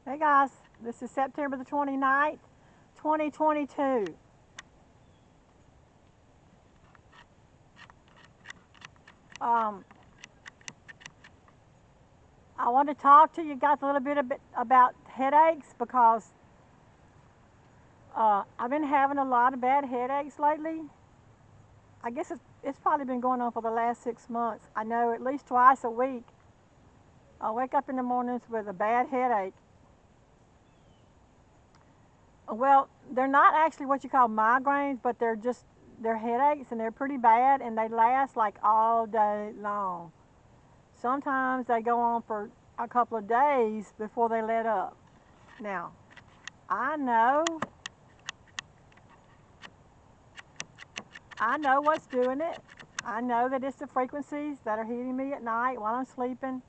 Hey guys, this is September the 29th, 2022. Um, I want to talk to you guys a bit about headaches because I've been having a lot of bad headaches lately. I guess it's probably been going on for the last 6 months. I know at least twice a week I wake up in the mornings with a bad headache. Well, they're not actually what you call migraines, but they're headaches and they're pretty bad and they last like all day long. Sometimes they go on for a couple of days before they let up. Now, I know, I know what's doing it. I know that it's the frequencies that are hitting me at night while I'm sleeping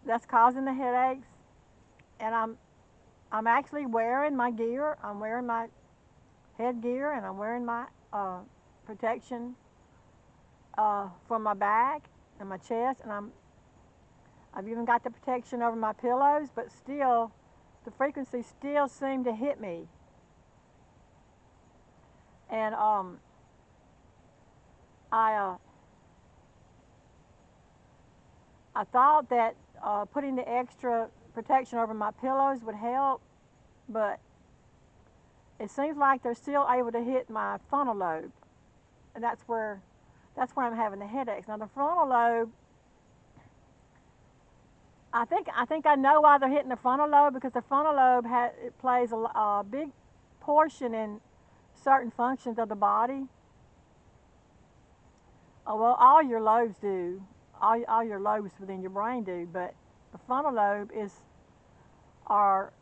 that's causing the headaches. And I'm actually wearing my gear. I'm wearing my headgear and I'm wearing my protection for my back and my chest, and I've even got the protection over my pillows, but still, the frequencies still seem to hit me. And I I thought that putting the extra protection over my pillows would help, but it seems like they're still able to hit my frontal lobe, and that's where I'm having the headaches. Now the frontal lobe, I think I know why they're hitting the frontal lobe, because the frontal lobe it plays a big portion in certain functions of the body. Well, all your lobes do, all your lobes within your brain do, but the frontal lobe are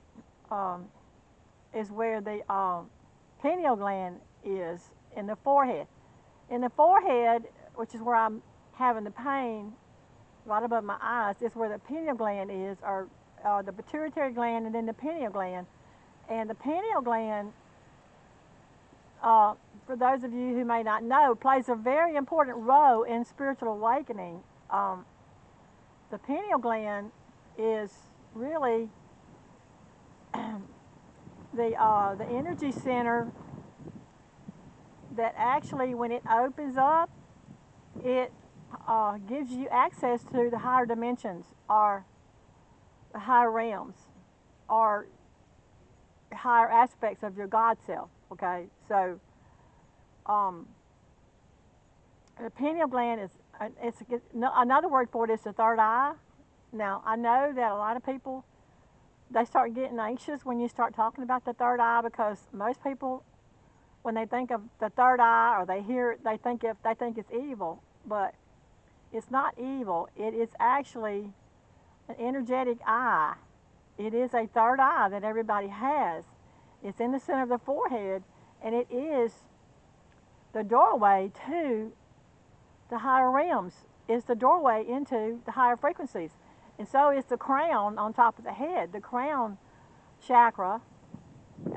um, is where the pineal gland is in the forehead. In the forehead, which is where I'm having the pain, right above my eyes, is where the pineal gland is, or the pituitary gland, and then the pineal gland. And the pineal gland, uh, for those of you who may not know, plays a very important role in spiritual awakening. Um, the pineal gland is really the energy center that actually, when it opens up, it gives you access to the higher dimensions, or the higher realms, or higher aspects of your God self. Okay, so um, the pineal gland is another word for it is the third eye. Now I know that a lot of people, they start getting anxious when you start talking about the third eye, because most people, when they think of the third eye or they hear it, they think it's evil, but it's not evil. It is actually an energetic eye. It is a third eye that everybody has. It's in the center of the forehead, and it is the doorway to the higher realms. It's the doorway into the higher frequencies. And so is the crown on top of the head. The crown chakra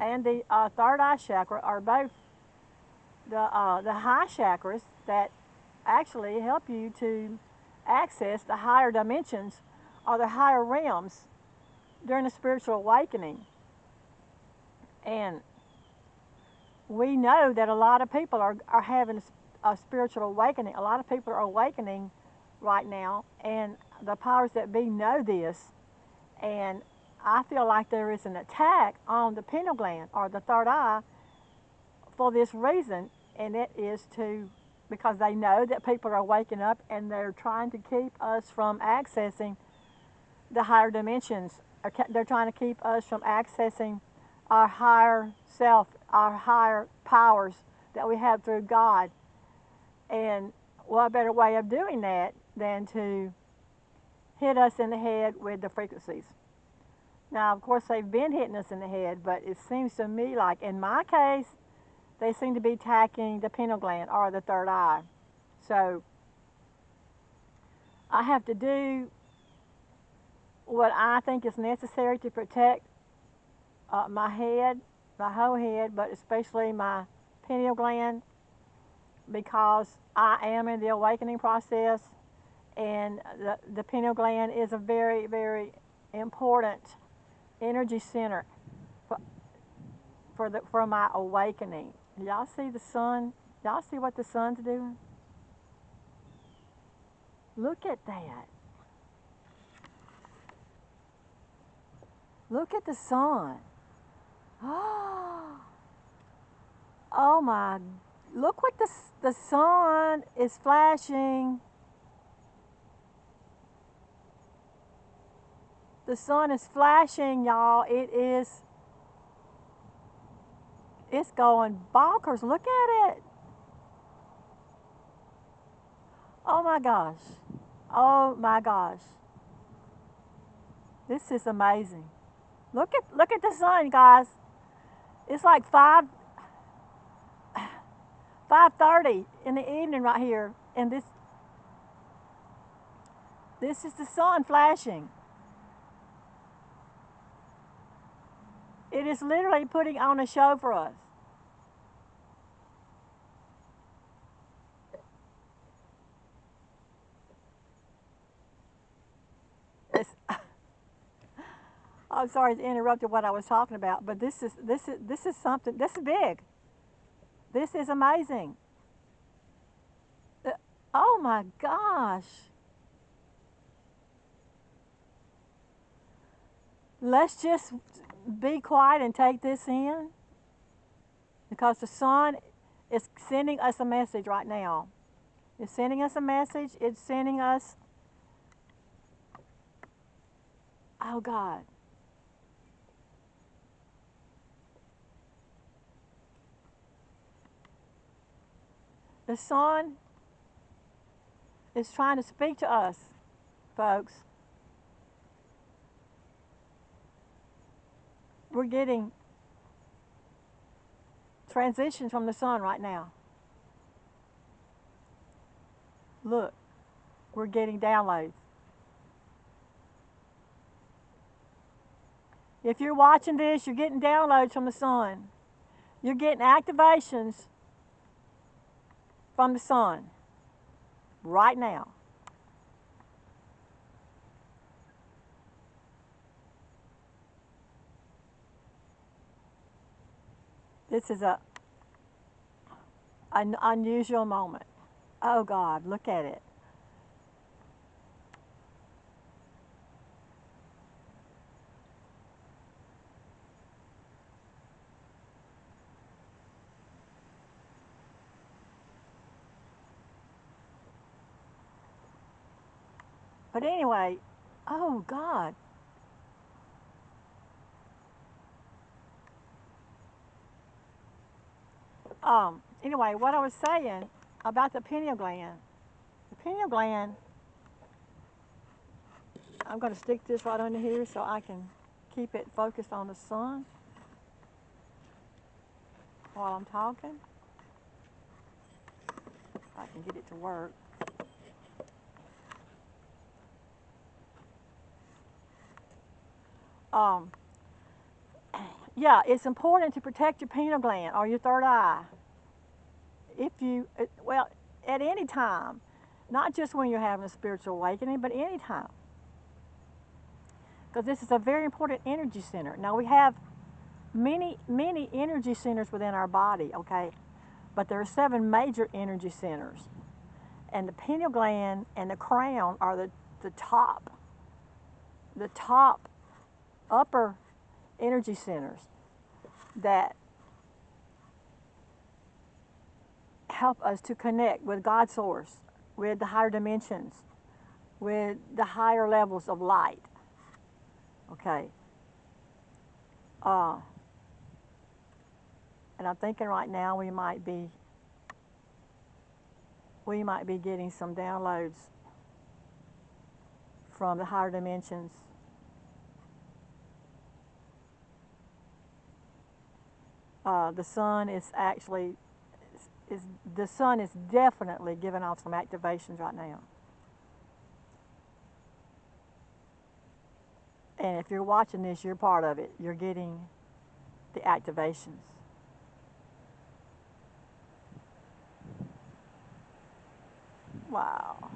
and the third eye chakra are both the high chakras that actually help you to access the higher dimensions or the higher realms during a spiritual awakening. And we know that a lot of people are having a spiritual awakening. A lot of people are awakening right now, and the powers that be know this. And I feel like there is an attack on the pineal gland, or the third eye, for this reason, and it is because they know that people are waking up and they're trying to keep us from accessing the higher dimensions. They're trying to keep us from accessing our higher self, our higher powers that we have through God. And what better way of doing that than to hit us in the head with the frequencies? Now, of course, they've been hitting us in the head, but it seems to me like, in my case, they seem to be attacking the pineal gland, or the third eye. So I have to do what I think is necessary to protect my head, my whole head, but especially my pineal gland, because I am in the awakening process, and the pineal gland is a very, very important energy center for, for my awakening. Y'all see the sun? Y'all see what the sun's doing? Look at that. Look at the sun. Oh my, look what the sun is flashing. The sun is flashing, y'all. It's going bonkers. Look at it. Oh my gosh. Oh my gosh. This is amazing. Look at the sun, guys. It's like 5:30 in the evening right here, and this is the sun flashing. It is literally putting on a show for us. It's, I'm sorry to interrupt what I was talking about, but this is something. This is big. This is amazing. Uh, Oh my gosh. Let's just be quiet and take this in because the sun is sending us a message right now. It's sending us a message. It's sending us, oh God. The sun is trying to speak to us, folks. We're getting transitions from the sun right now. Look, we're getting downloads. If you're watching this, you're getting downloads from the sun. You're getting activations from the sun right now. This is an unusual moment. Oh God, look at it. But anyway, oh God. Anyway, what I was saying about the pineal gland. The pineal gland, I'm going to stick this right under here so I can keep it focused on the sun while I'm talking. If I can get it to work. Um, yeah, it's important to protect your pineal gland or your third eye. If you, well, at any time, not just when you're having a spiritual awakening, but any time. Because this is a very important energy center. Now, we have many energy centers within our body, okay? But there are 7 major energy centers. And the pineal gland and the crown are the top upper energy centers that help us to connect with God's source, with the higher dimensions, with the higher levels of light. Okay. Uh, and I'm thinking right now we might be getting some downloads from the higher dimensions. The sun is actually is the sun is definitely giving off some activations right now. And if you're watching this, you're part of it. You're getting the activations. Wow.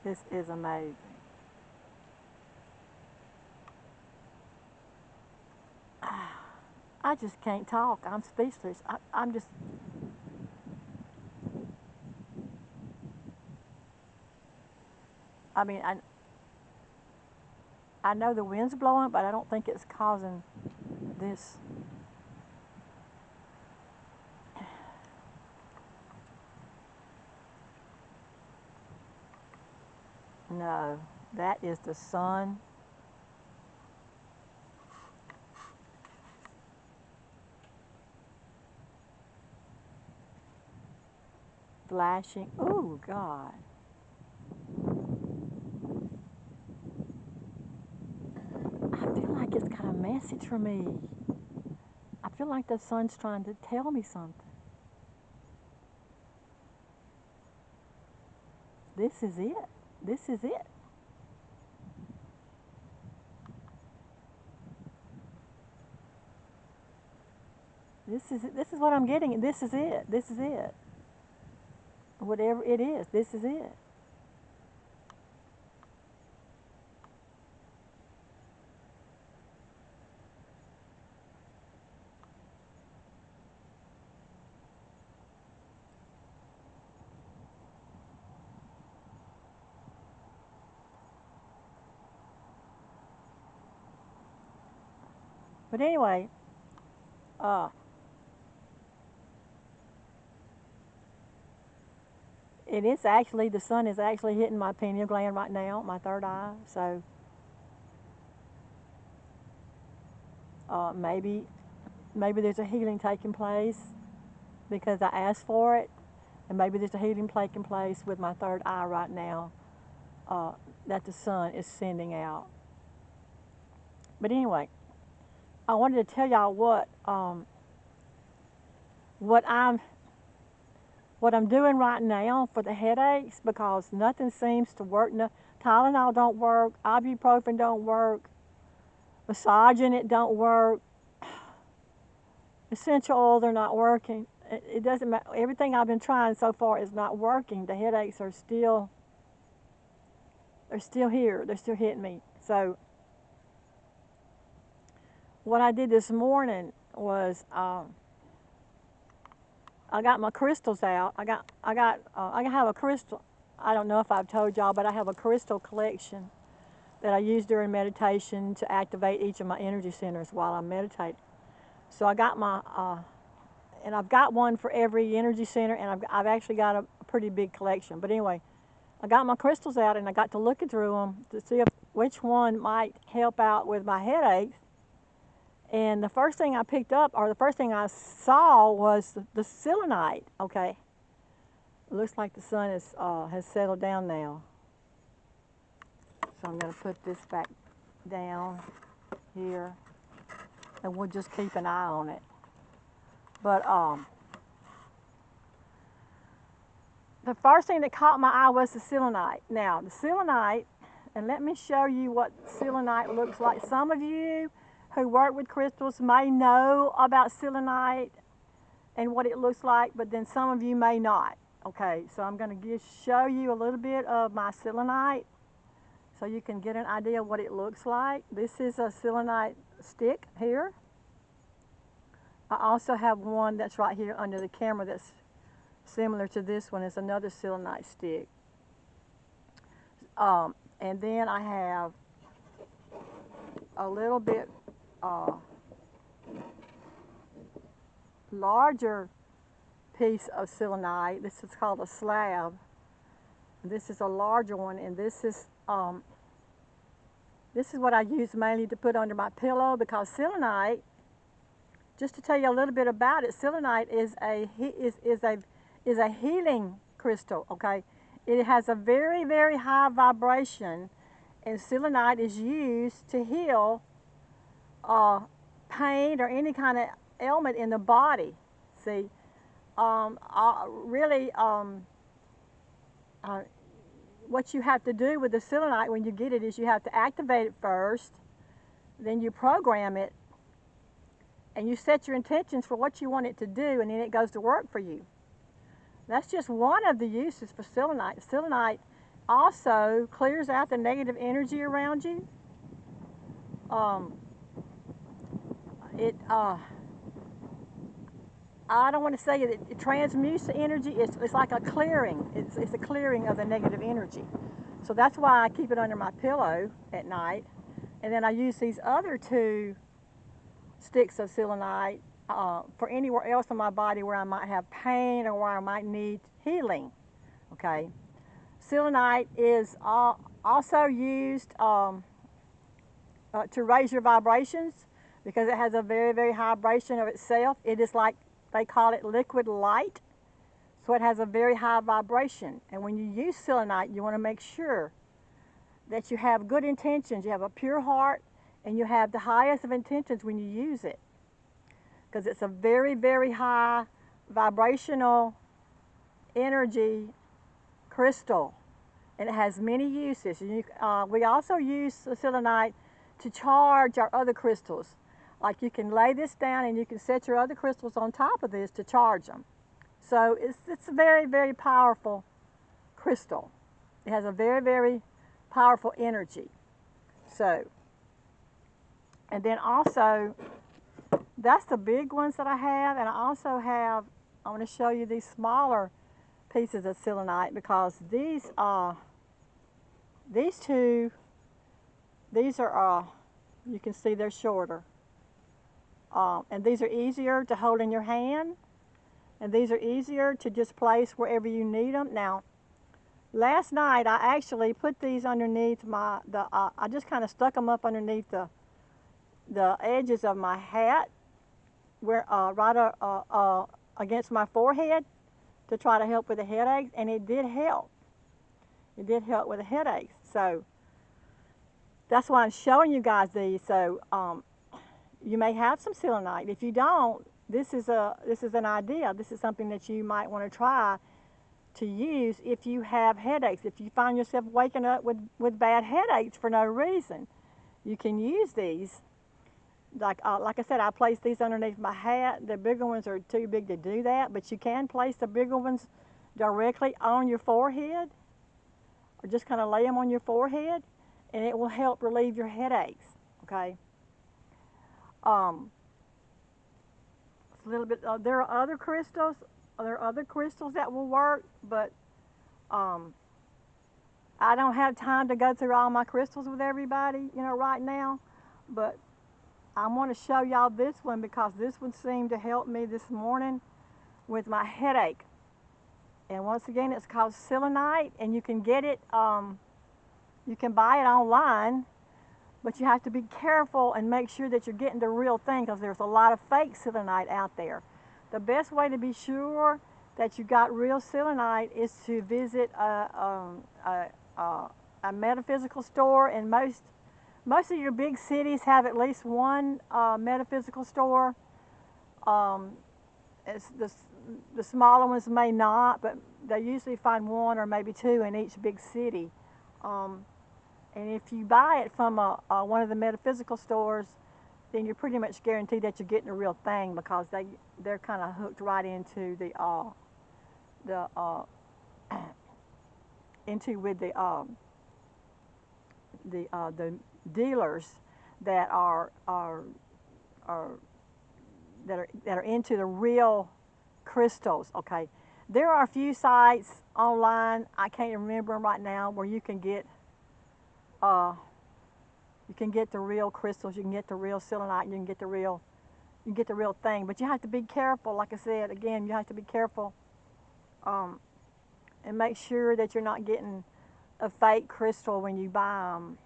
This is amazing. I just can't talk. I'm speechless. I'm just, I mean, I know the wind's blowing, but I don't think it's causing this. No, that is the sun flashing. Oh, God. I feel like it's got a message for me. I feel like the sun's trying to tell me something. This is it. This is it. This is it. This is what I'm getting. This is it. This is it. Whatever it is, this is it. But anyway, uh, it is actually, the sun is actually hitting my pineal gland right now, my third eye. So maybe there's a healing taking place because I asked for it, and maybe there's a healing taking place with my third eye right now uh, that the sun is sending out. But anyway, I wanted to tell y'all what I'm what I'm doing right now for the headaches because nothing seems to work. No, Tylenol don't work, ibuprofen don't work, massaging it don't work, essential oils are not working. It doesn't matter. Everything I've been trying so far is not working. The headaches are still they're still here. They're still hitting me. So what I did this morning was I got my crystals out. I have a crystal. I don't know if I've told y'all, but I have a crystal collection that I use during meditation to activate each of my energy centers while I'm meditating. So I got and I've got one for every energy center, and I've actually got a pretty big collection. But anyway, I got my crystals out, and I got to looking through them to see which one might help out with my headaches. And the first thing I picked up, or the first thing I saw, was the selenite. Okay, it looks like the sun has settled down now. So I'm going to put this back down here, and we'll just keep an eye on it. But the first thing that caught my eye was the selenite. Now, the selenite, and let me show you what selenite looks like. Some of you who work with crystals may know about selenite and what it looks like, but then some of you may not. Okay, so I'm going to show you a little bit of my selenite so you can get an idea of what it looks like. This is a selenite stick here. I also have one that's right here under the camera that's similar to this one. It's another selenite stick. And then I have a little bit larger piece of selenite. This is called a slab. This is a larger one, and this is what I use mainly to put under my pillow because selenite. Just to tell you a little bit about it, selenite is a healing crystal. Okay, it has a very, very high vibration, and selenite is used to heal pain or any kind of ailment in the body. See, really, what you have to do with the selenite when you get it is you have to activate it first, then you program it, and you set your intentions for what you want it to do, and then it goes to work for you. That's just one of the uses for selenite. Selenite also clears out the negative energy around you. it I don't want to say it transmutes the energy. It's like a clearing. It's a clearing of the negative energy. So that's why I keep it under my pillow at night. And then I use these other two sticks of selenite for anywhere else in my body where I might have pain or where I might need healing. Okay. Selenite is also used to raise your vibrations because it has a very, very high vibration of itself. It is like, they call it liquid light. So it has a very high vibration. And when you use selenite, you want to make sure that you have good intentions, you have a pure heart, and you have the highest of intentions when you use it. Because it's a very, very high vibrational energy crystal. And it has many uses. We also use the selenite to charge our other crystals. Like you can lay this down and you can set your other crystals on top of this to charge them. So it's a very, very powerful crystal. It has a very, very powerful energy. So, and then also, that's the big ones that I have. And I also have, I want to show you these smaller pieces of selenite because these two, these are, you can see they're shorter. And these are easier to hold in your hand. And these are easier to just place wherever you need them. Now, last night I actually put these underneath I just kind of stuck them up underneath the edges of my hat, where right against my forehead to try to help with the headaches, and it did help. It did help with the headaches. So that's why I'm showing you guys these. So you may have some selenite. If you don't, this is an idea. This is something that you might want to try to use if you have headaches. If you find yourself waking up with bad headaches for no reason, you can use these. Like I said, I place these underneath my hat. The bigger ones are too big to do that, but you can place the bigger ones directly on your forehead, or just kind of lay them on your forehead, and it will help relieve your headaches. Okay. It's a little bit. There are other crystals. There are other crystals that will work, but I don't have time to go through all my crystals with everybody, right now. But I want to show y'all this one because this one seemed to help me this morning with my headache. And once again, it's called selenite, and you can get it. You can buy it online. But you have to be careful and make sure that you're getting the real thing because there's a lot of fake selenite out there. The best way to be sure that you got real selenite is to visit a metaphysical store, and most of your big cities have at least one metaphysical store. The smaller ones may not, but they usually find one or maybe two in each big city. And if you buy it from one of the metaphysical stores, then you're pretty much guaranteed that you're getting a real thing because they're kind of hooked right into the dealers that are into the real crystals. Okay, there are a few sites online, I can't remember them right now, where you can get the real crystals, you can get the real selenite, you can get the real thing. But you have to be careful. Like I said, again, you have to be careful and make sure that you're not getting a fake crystal when you buy them.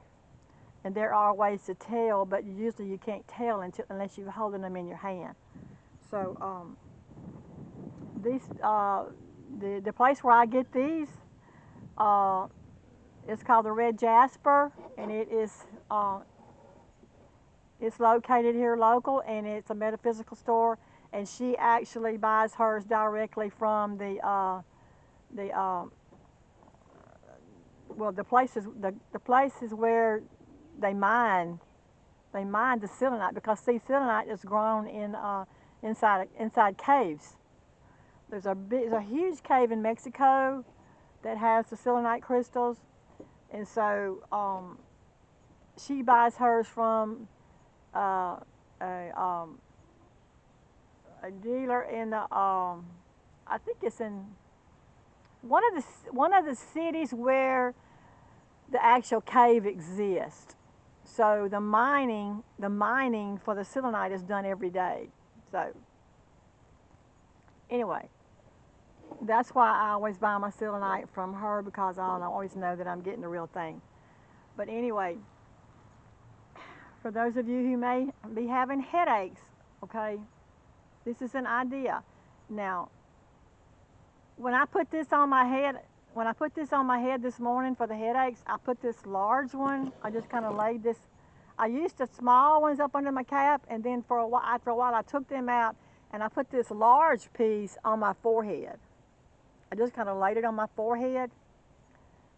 And there are ways to tell, but usually you can't tell unless you're holding them in your hand. So these the place where I get these. It's called the Red Jasper, and it's located here local, and it's a metaphysical store. And she actually buys hers directly from the places where they mine the selenite, because see, selenite is grown in inside caves. There's a huge cave in Mexico that has the selenite crystals. And so she buys hers from a a dealer in the I think it's in one of the cities where the actual cave exists. So the mining for the selenite is done every day. So anyway, that's why I always buy my selenite from her, because I always know that I'm getting the real thing. But anyway, for those of you who may be having headaches, okay, this is an idea. Now, when I put this on my head, when I put this on my head this morning for the headaches, I put this large one. I just kind of laid this. I used the small ones up under my cap, and then for a while, after a while, I took them out and I put this large piece on my forehead. I just kind of laid it on my forehead,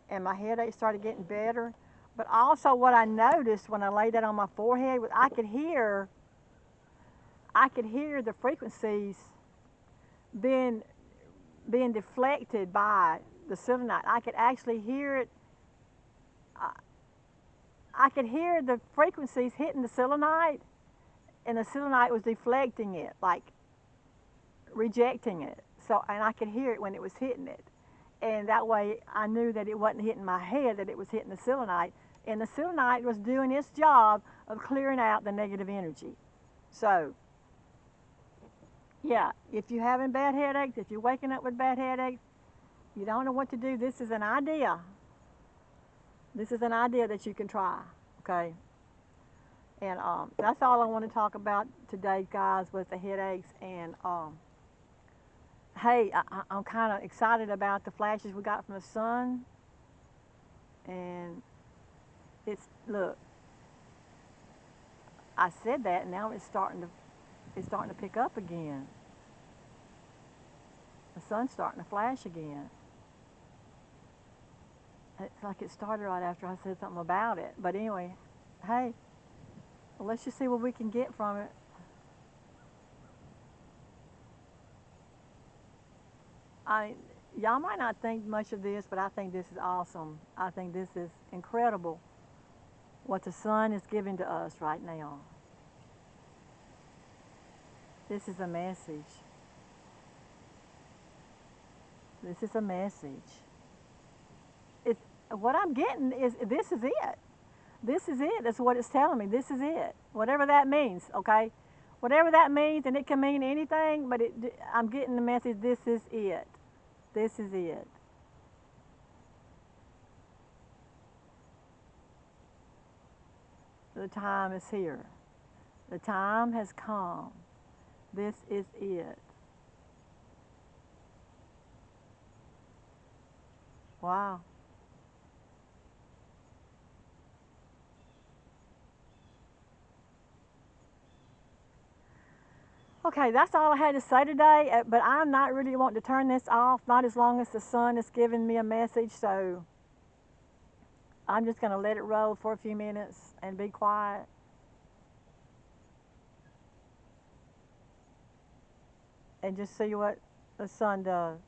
and my headache started getting better. But also, what I noticed when I laid that on my forehead was I could hear the frequencies being deflected by the selenite. I could actually hear it. I could hear the frequencies hitting the selenite, and the selenite was deflecting it, like rejecting it. So, and I could hear it when it was hitting it. And that way I knew that it wasn't hitting my head, that it was hitting the selenite. And the selenite was doing its job of clearing out the negative energy. So, yeah, if you're having bad headaches, if you're waking up with bad headaches, you don't know what to do, this is an idea. This is an idea that you can try, okay? And that's all I want to talk about today, guys, was the headaches. And hey, I'm kind of excited about the flashes we got from the sun. And look, I said that, and now it's starting to pick up again. The sun's starting to flash again. It's like it started right after I said something about it. But anyway, hey, well, let's just see what we can get from it. Y'all might not think much of this, but I think this is awesome. I think this is incredible what the sun is giving to us right now. This is a message. This is a message. What I'm getting is this is it. This is it. That's what it's telling me. This is it. Whatever that means, okay? Whatever that means, and it can mean anything, but I'm getting the message, this is it. This is it. The time is here. The time has come. This is it. Wow. Okay, that's all I had to say today, but I'm not really wanting to turn this off, not as long as the sun is giving me a message, so I'm just going to let it roll for a few minutes and be quiet. And just see what the sun does.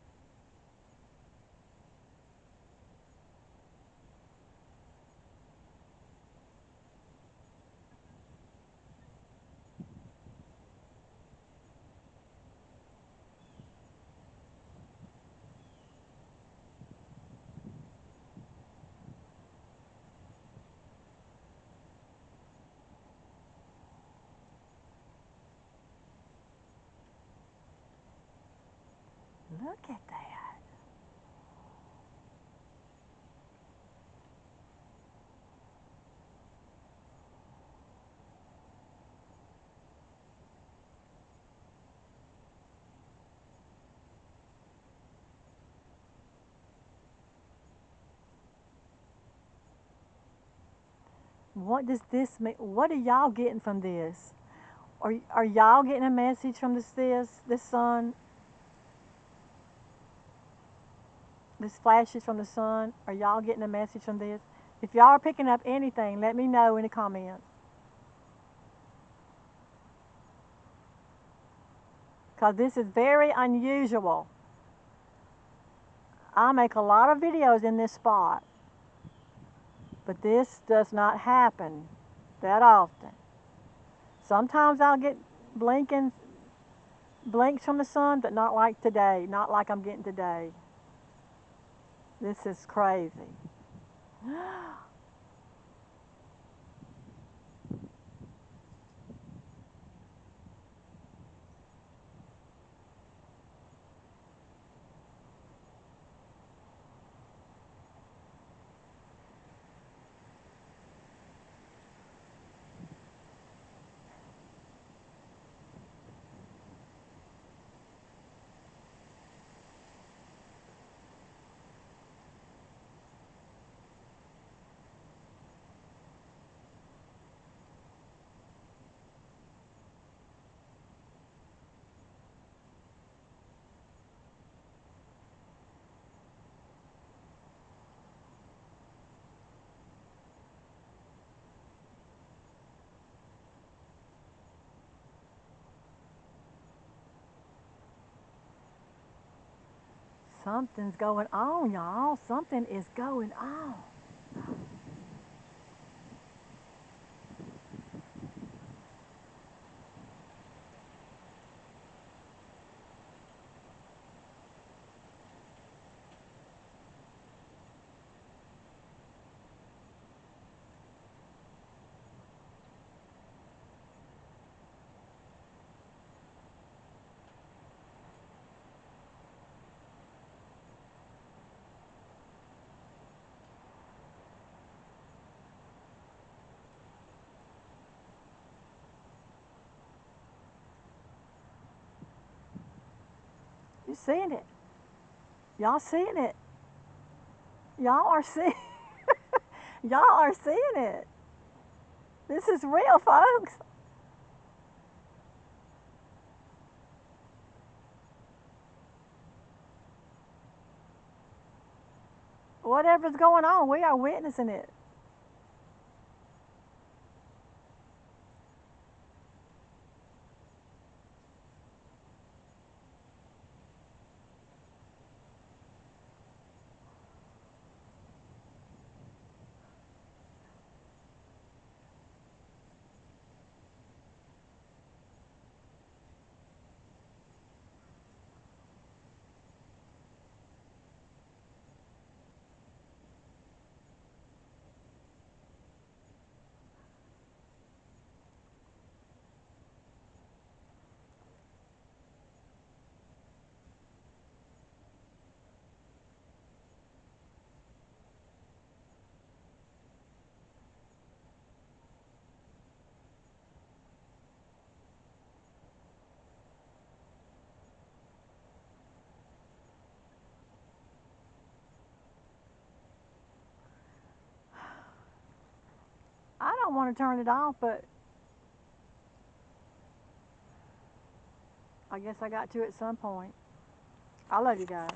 Look at that. What does this mean? What are y'all getting from this? Are y'all getting a message from this sun? This flashes from the sun? Are y'all getting a message from this? If y'all are picking up anything, let me know in the comments. Because this is very unusual. I make a lot of videos in this spot, but this does not happen that often. Sometimes I'll get blinking blinks from the sun, but not like today. Not like I'm getting today. This is crazy. Something's going on, y'all. Something is going on. You seeing it? Y'all seeing it? Y'all are seeing. Y'all are seeing it. This is real, folks. Whatever's going on, we are witnessing it. I don't want to turn it off, but I guess I got to at some point. I love you guys.